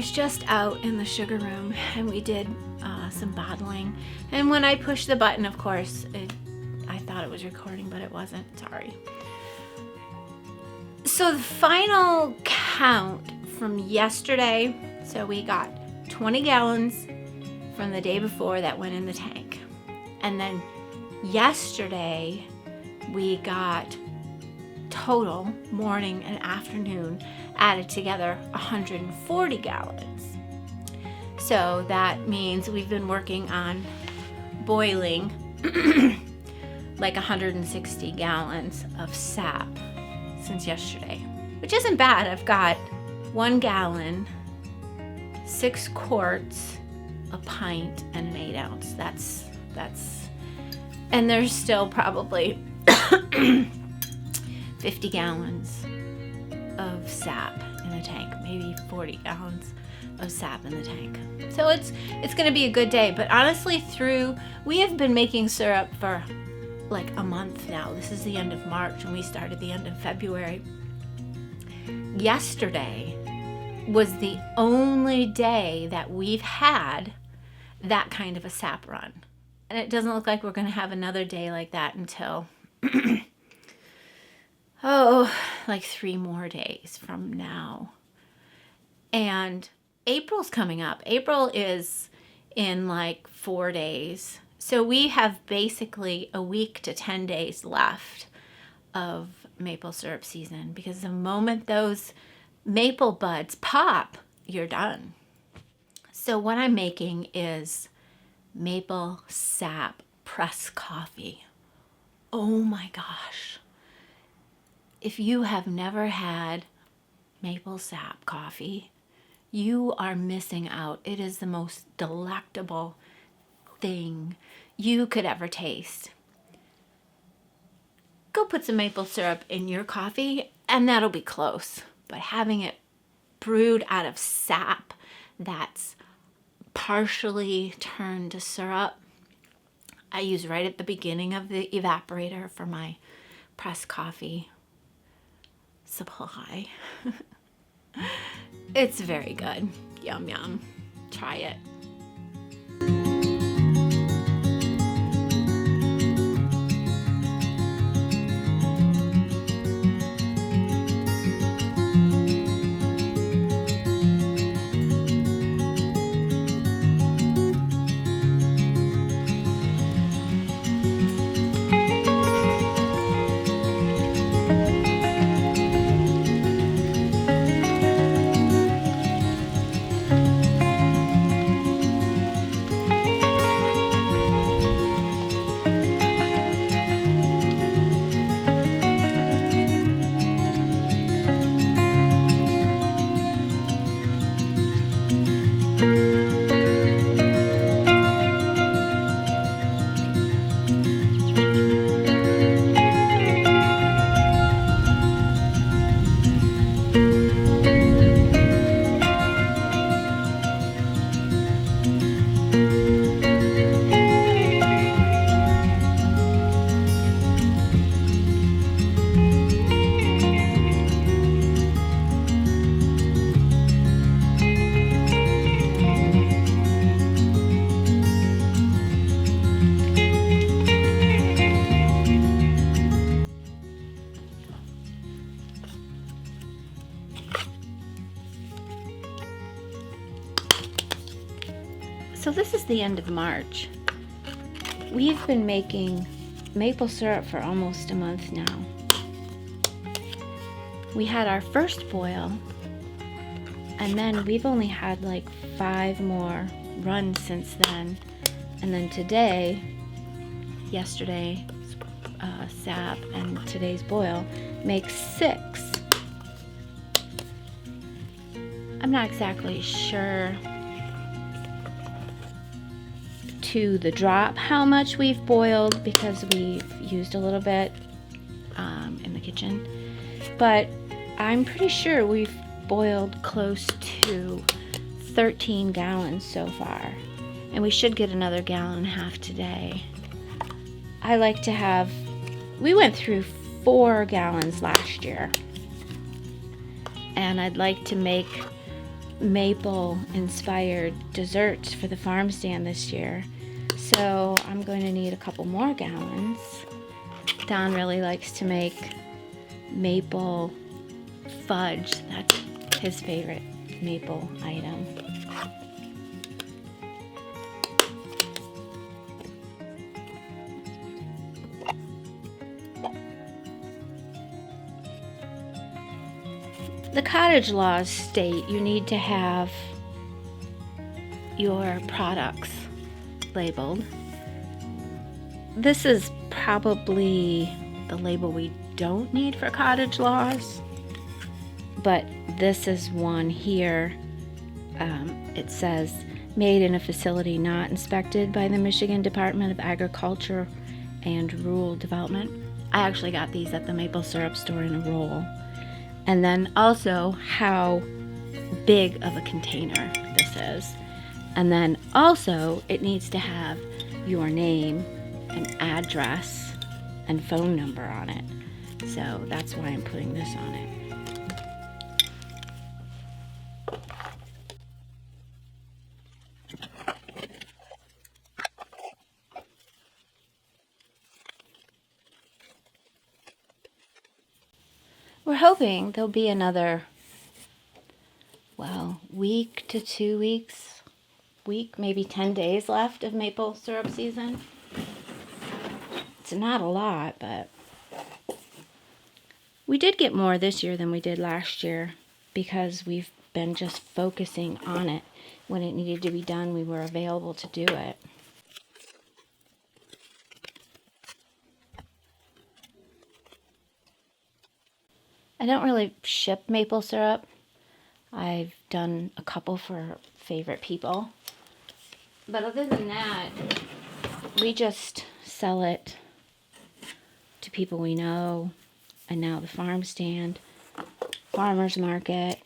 was just out in the sugar room and we did some bottling. And when I pushed the button, of course, I thought it was recording, but it wasn't. Sorry. So the final count from yesterday, so we got 20 gallons from the day before that went in the tank. And then yesterday we got total morning and afternoon added together 140 gallons. So that means we've been working on boiling like 160 gallons of sap since yesterday, which isn't bad. I've got 1 gallon, 6 quarts, a pint, and an 8 ounce. That's, and there's still probably 50 gallons of sap in the tank, maybe 40 gallons of sap in the tank. So it's gonna be a good day. But honestly, we have been making syrup for like a month now. This is the end of March and we started the end of February. Yesterday was the only day that we've had that kind of a sap run. And it doesn't look like we're gonna have another day like that until like 3 more days from now. And April's coming up. April is in like 4 days. So we have basically a week to 10 days left of maple syrup season, because the moment those maple buds pop, you're done. So what I'm making is maple sap pressed coffee. Oh my gosh. If you have never had maple sap coffee, you are missing out. It is the most delectable thing you could ever taste. Go put some maple syrup in your coffee and that'll be close. But having it brewed out of sap that's partially turned to syrup, I use right at the beginning of the evaporator for my pressed coffee supply. It's very good. Yum, yum. Try it. So this is the end of March. We've been making maple syrup for almost a month now. We had our first boil, and then we've only had like 5 more runs since then. And then today, yesterday's sap and today's boil makes 6. I'm not exactly sure to the drop how much we've boiled, because we've used a little bit in the kitchen, but I'm pretty sure we've boiled close to 13 gallons so far, and we should get another 1.5 gallons today. I like to have, we went through 4 gallons last year, and I'd like to make maple inspired desserts for the farm stand this year. So I'm going to need a couple more gallons. Don really likes to make maple fudge. That's his favorite maple item. The cottage laws state you need to have your products labeled. This is probably the label we don't need for cottage laws, but this is one here. It says made in a facility not inspected by the Michigan Department of Agriculture and Rural Development. I actually got these at the maple syrup store in a roll. And then also how big of a container this is. And then also it needs to have your name and address and phone number on it. So that's why I'm putting this on it. We're hoping there'll be another, week to 2 weeks, maybe 10 days left of maple syrup season. It's not a lot, but we did get more this year than we did last year because we've been just focusing on it. When it needed to be done, we were available to do it. I don't really ship maple syrup. I've done a couple for favorite people. But other than that, we just sell it to people we know, and now the farm stand, farmer's market.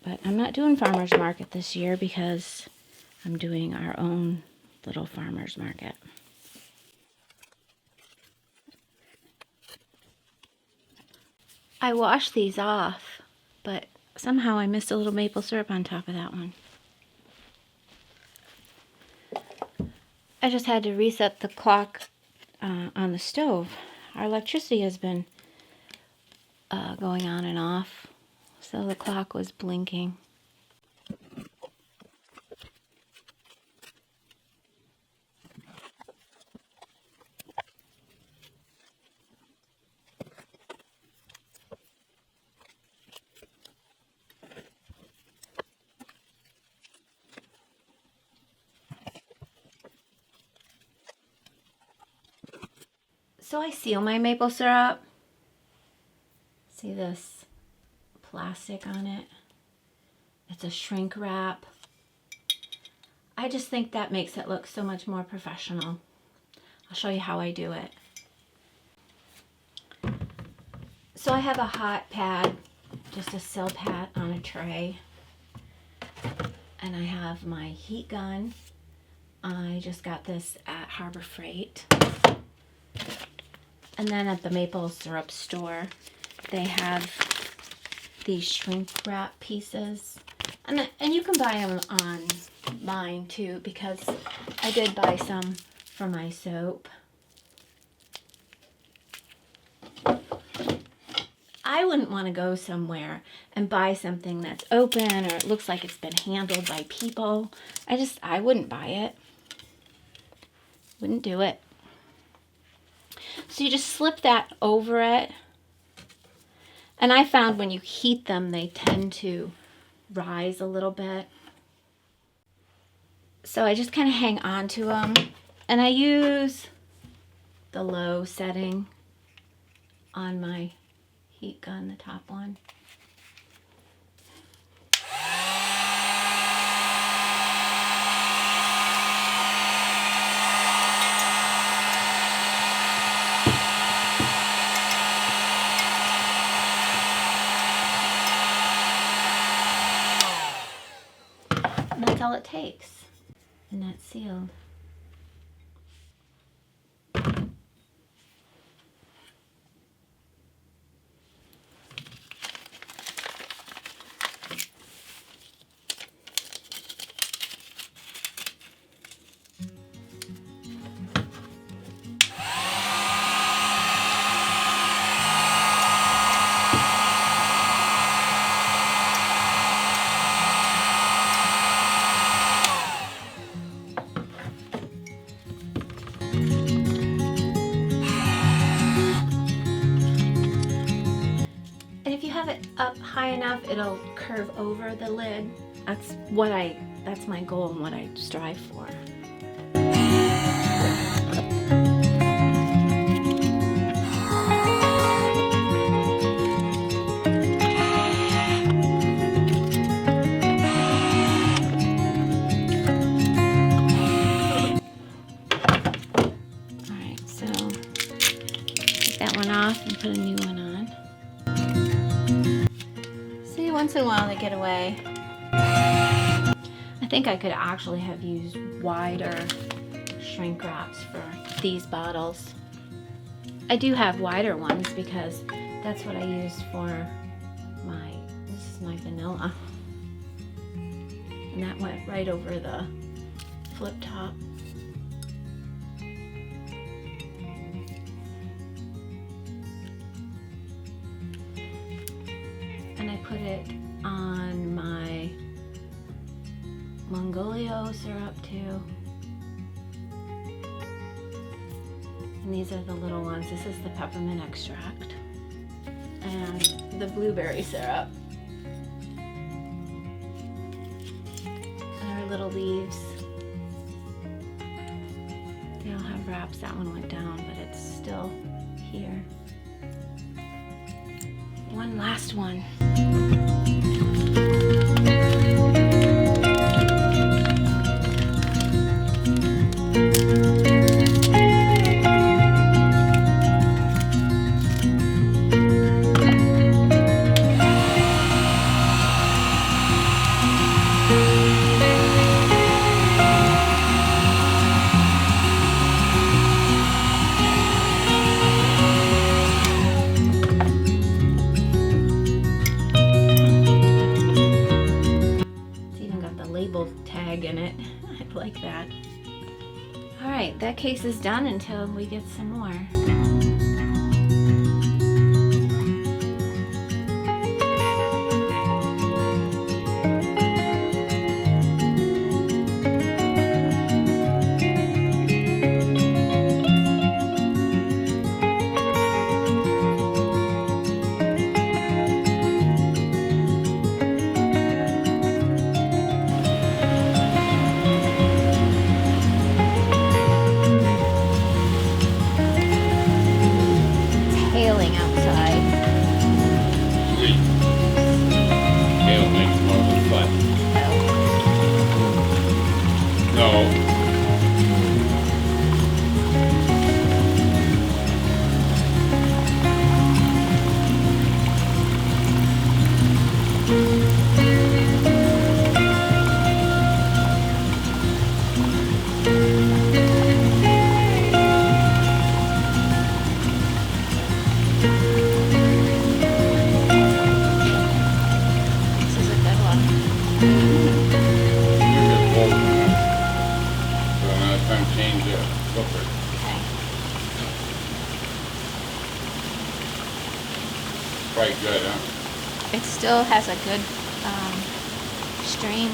But I'm not doing farmer's market this year because I'm doing our own little farmer's market. I washed these off, but somehow I missed a little maple syrup on top of that one. I just had to reset the clock on the stove. Our electricity has been going on and off, so the clock was blinking. So I seal my maple syrup. See this plastic on it? It's a shrink wrap. I just think that makes it look so much more professional. I'll show you how I do it. So I have a hot pad, just a sill pad on a tray. And I have my heat gun. I just got this at Harbor Freight. And then at the maple syrup store, they have these shrink wrap pieces. And you can buy them online too, because I did buy some for my soap. I wouldn't want to go somewhere and buy something that's open or it looks like it's been handled by people. I wouldn't buy it. Wouldn't do it. So you just slip that over it. And I found when you heat them, they tend to rise a little bit. So I just kind of hang on to them. And I use the low setting on my heat gun, the top one. And that's all it takes. And that's sealed. enough, it'll curve over the lid. That's my goal and what I strive for. Off and put a new one on. See, once in a while they get away. I think I could actually have used wider shrink wraps for these bottles. I do have wider ones because that's what I use for this is my vanilla. And that went right over the flip top. And I put it on my Mongolio syrup too. And these are the little ones. This is the peppermint extract and the blueberry syrup. And our little leaves. They all have wraps. That one went down, but it's still here. One last one. Tag in it. I like that. All right, that case is done until we get some more. Quite good, huh? It still has a good stream.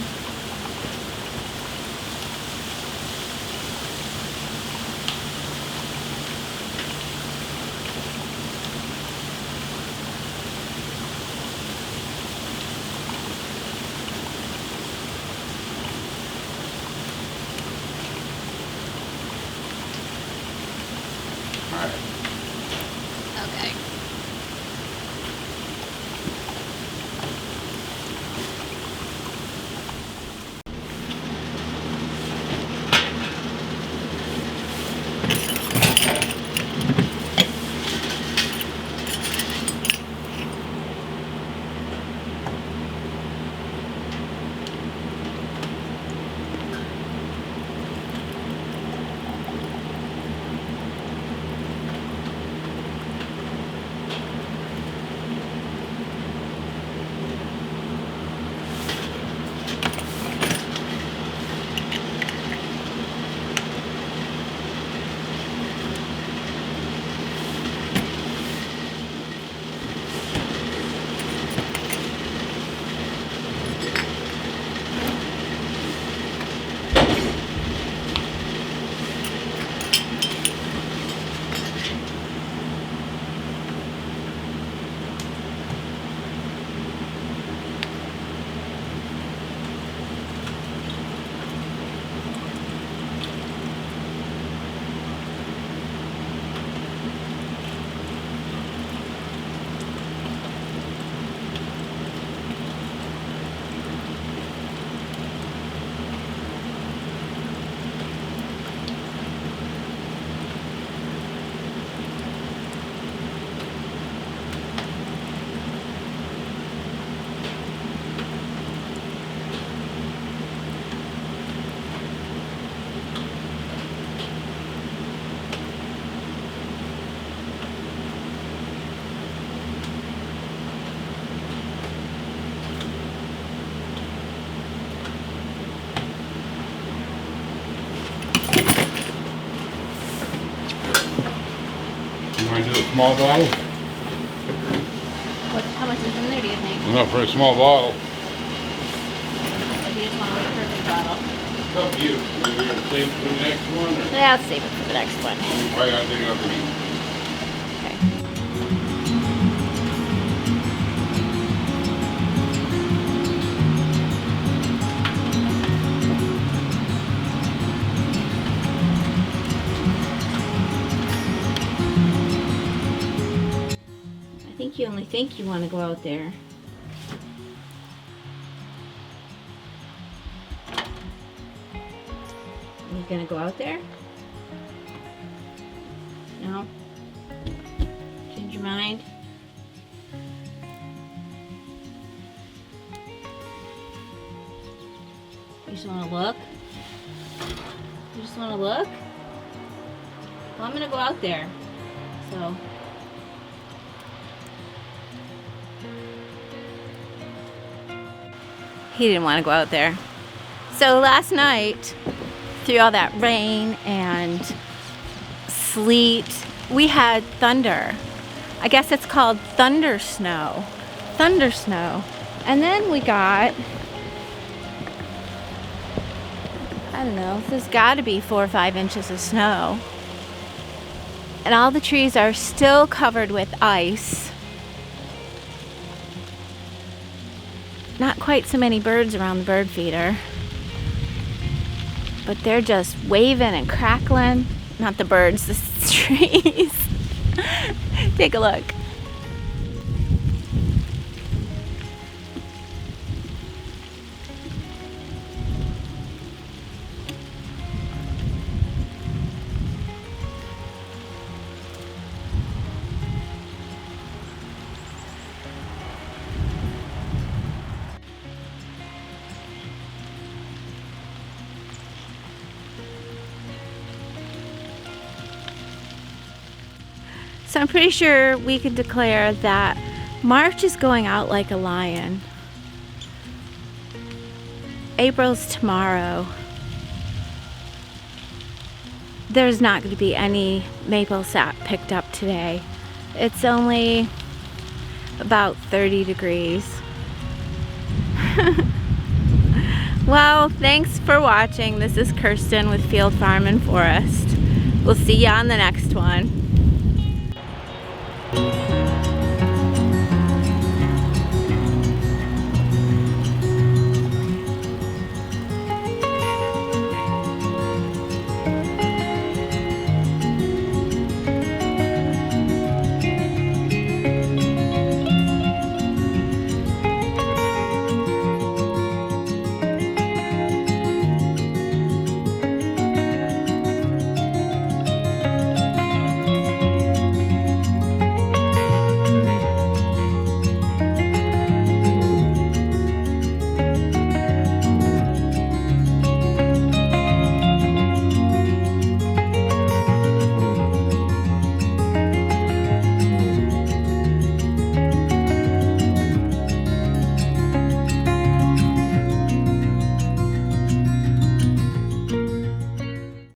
All right. Okay. Want to do a small bottle? How much is in there, do you think? Enough for a small bottle. Or do you just want to wait for a big bottle? It's up to you. Are you going to save it for the next one? Or Yeah, I'll save it for the next one. why gotta dig up for me? Okay. I think you only think you want to go out there. Are you gonna go out there? No? Change your mind? You just wanna look? You just wanna look? Well, I'm gonna go out there. So. He didn't want to go out there. So last night, through all that rain and sleet, we had thunder. I guess it's called thunder snow. Thunder snow. And then we got, I don't know, there's got to be 4 or 5 inches of snow. And all the trees are still covered with ice. Not quite so many birds around the bird feeder. But they're just waving and crackling. Not the birds, the trees. Take a look. So I'm pretty sure we could declare that March is going out like a lion. April's tomorrow. There's not going to be any maple sap picked up today. It's only about 30 degrees. Well, thanks for watching. This is Kirsten with Field Farm and Forest. We'll see you on the next one.